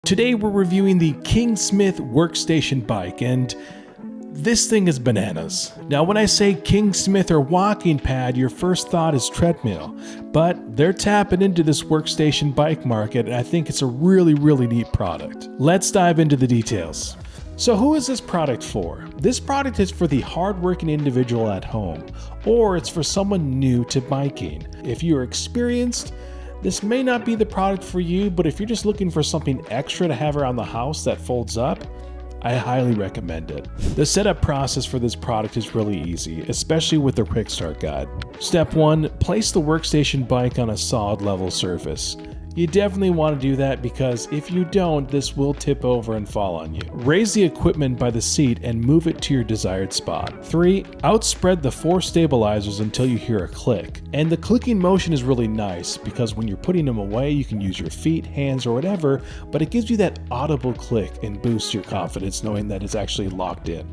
Today we're reviewing the Kingsmith workstation bike, and this thing is bananas. Now when I say Kingsmith or WalkingPad, your first thought is treadmill, but they're tapping into this workstation bike market, and I think it's a really neat product. Let's dive into the details. So who is this product for? This product is for the hardworking individual at home, or it's for someone new to biking. If you're experienced, this may not be the product for you, but if you're just looking for something extra to have around the house that folds up, I highly recommend it. The setup process for this product is really easy, especially with the quick start guide. Step 1, place the workstation bike on a solid level surface. You definitely want to do that because if you don't, this will tip over and fall on you. Raise the equipment by the seat and move it to your desired spot. 3, outspread the 4 stabilizers until you hear a click. And the clicking motion is really nice because when you're putting them away, you can use your feet, hands, or whatever, but it gives you that audible click and boosts your confidence knowing that it's actually locked in.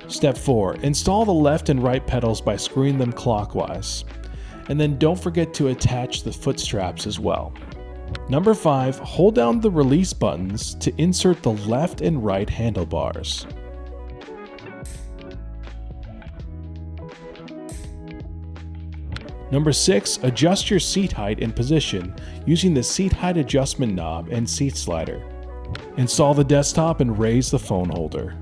Step 4, install the left and right pedals by screwing them clockwise. And then don't forget to attach the foot straps as well. Number 5, hold down the release buttons to insert the left and right handlebars. Number 6, adjust your seat height and position using the seat height adjustment knob and seat slider. Install the desktop and raise the phone holder.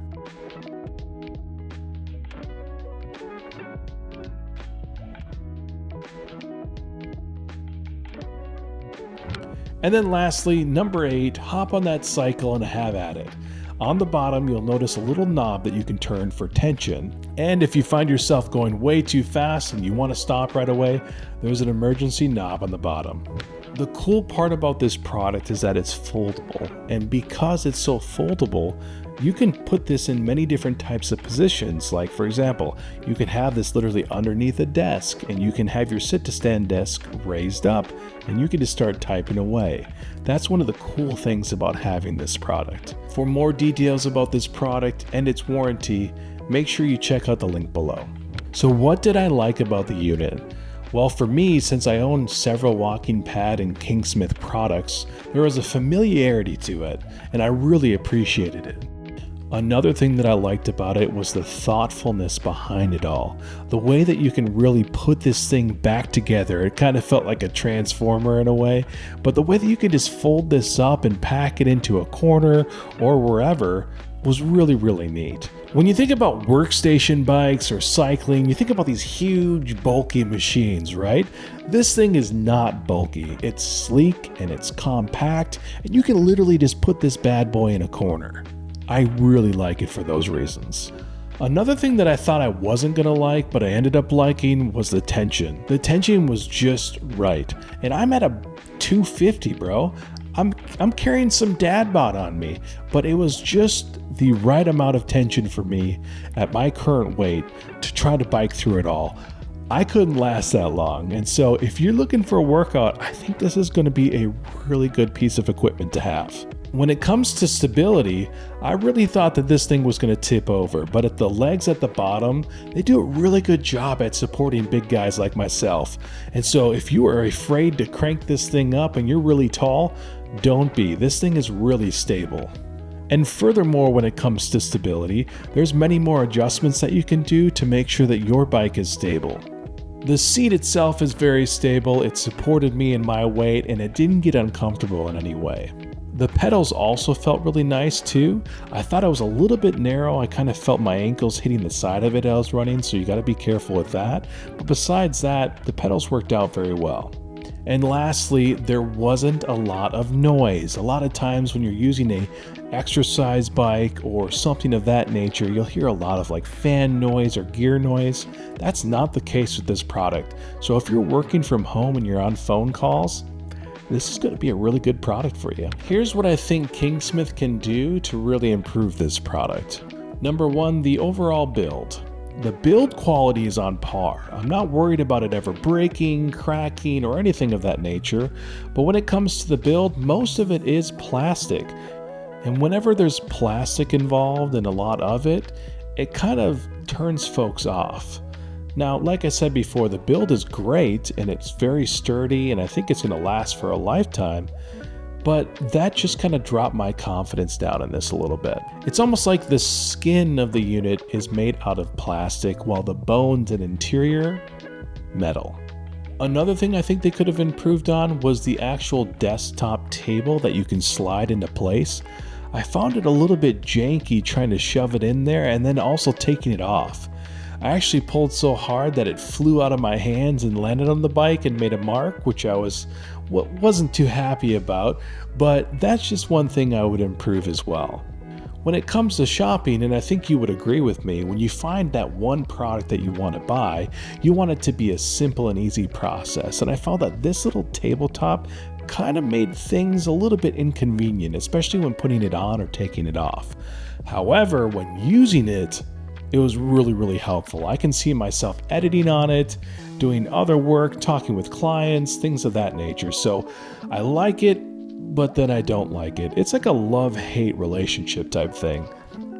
And then lastly, number 8, hop on that cycle and have at it. On the bottom, you'll notice a little knob that you can turn for tension. And if you find yourself going way too fast and you want to stop right away, there's an emergency knob on the bottom. The cool part about this product is that it's foldable. And because it's so foldable, you can put this in many different types of positions. Like for example, you can have this literally underneath a desk and you can have your sit-to-stand desk raised up and you can just start typing away. That's one of the cool things about having this product. For more details about this product and its warranty, make sure you check out the link below. So what did I like about the unit? Well, for me, since I own several WalkingPad and Kingsmith products, there was a familiarity to it, and I really appreciated it. Another thing that I liked about it was the thoughtfulness behind it all. The way that you can really put this thing back together, it kind of felt like a transformer in a way, but the way that you can just fold this up and pack it into a corner or wherever was really neat. When you think about workstation bikes or cycling, you think about these huge bulky machines, right? This thing is not bulky. It's sleek and it's compact, and you can literally just put this bad boy in a corner. I really like it for those reasons. Another thing that I thought I wasn't gonna like, but I ended up liking, was the tension. The tension was just right. And I'm at a 250, bro. I'm carrying some dad bod on me, but it was just the right amount of tension for me at my current weight to try to bike through it all. I couldn't last that long, and so if you're looking for a workout, I think this is going to be a really good piece of equipment to have. When it comes to stability, I really thought that this thing was going to tip over, but at the legs at the bottom, they do a really good job at supporting big guys like myself. And so if you are afraid to crank this thing up and you're really tall, don't be. This thing is really stable. And furthermore, when it comes to stability, there's many more adjustments that you can do to make sure that your bike is stable. The seat itself is very stable, it supported me in my weight, and it didn't get uncomfortable in any way. The pedals also felt really nice too. I thought I was a little bit narrow. I kind of felt my ankles hitting the side of it as I was running, so you got to be careful with that. But besides that, the pedals worked out very well. And lastly, there wasn't a lot of noise. A lot of times when you're using a exercise bike or something of that nature, you'll hear a lot of like fan noise or gear noise. That's not the case with this product. So if you're working from home and you're on phone calls, this is going to be a really good product for you. Here's what I think Kingsmith can do to really improve this product. Number 1, the overall build. The build quality is on par. I'm not worried about it ever breaking, cracking, or anything of that nature, but when it comes to the build, most of it is plastic. And whenever there's plastic involved and a lot of it, it kind of turns folks off. Now, like I said before, the build is great and it's very sturdy and I think it's going to last for a lifetime, but that just kind of dropped my confidence down in this a little bit. It's almost like the skin of the unit is made out of plastic while the bones and interior, metal. Another thing I think they could have improved on was the actual desktop table that you can slide into place. I found it a little bit janky trying to shove it in there and then also taking it off. I actually pulled so hard that it flew out of my hands and landed on the bike and made a mark, which I wasn't too happy about, but that's just one thing I would improve as well. When it comes to shopping, and I think you would agree with me, when you find that one product that you want to buy, you want it to be a simple and easy process. And I found that this little tabletop kind of made things a little bit inconvenient, especially when putting it on or taking it off. However, when using it, it was really, really helpful. I can see myself editing on it, doing other work, talking with clients, things of that nature. So I like it, but then I don't like it. It's like a love-hate relationship type thing.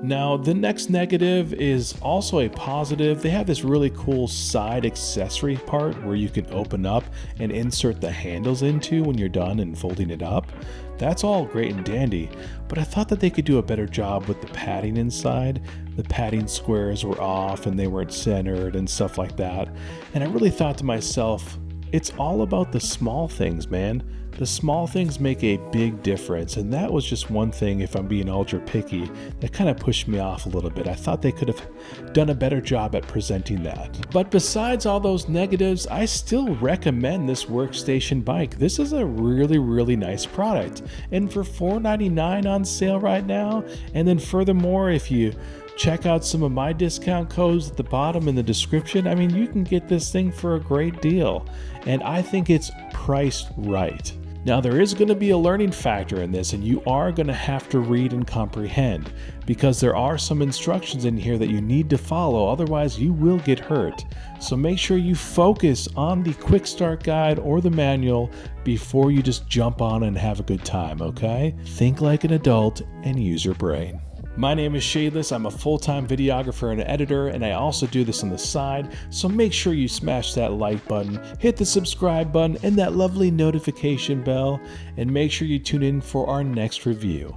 Now, the next negative is also a positive. They have this really cool side accessory part where you can open up and insert the handles into when you're done and folding it up. That's all great and dandy, but I thought that they could do a better job with the padding inside. The padding squares were off and they weren't centered and stuff like that. And I really thought to myself, it's all about the small things, man. The small things make a big difference, and that was just one thing, if I'm being ultra picky, that kind of pushed me off a little bit. I thought they could have done a better job at presenting that. But besides all those negatives, I still recommend this workstation bike. This is a really, really nice product. And for $4.99 on sale right now, and then furthermore, if you check out some of my discount codes at the bottom in the description, I mean, you can get this thing for a great deal. And I think it's priced right. Now, there is going to be a learning factor in this, and you are going to have to read and comprehend, because there are some instructions in here that you need to follow, otherwise you will get hurt. So make sure you focus on the quick start guide or the manual before you just jump on and have a good time, okay? Think like an adult and use your brain. My name is Shadeless. I'm a full-time videographer and editor, and I also do this on the side, so make sure you smash that like button, hit the subscribe button, and that lovely notification bell, and make sure you tune in for our next review.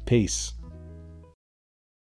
Peace.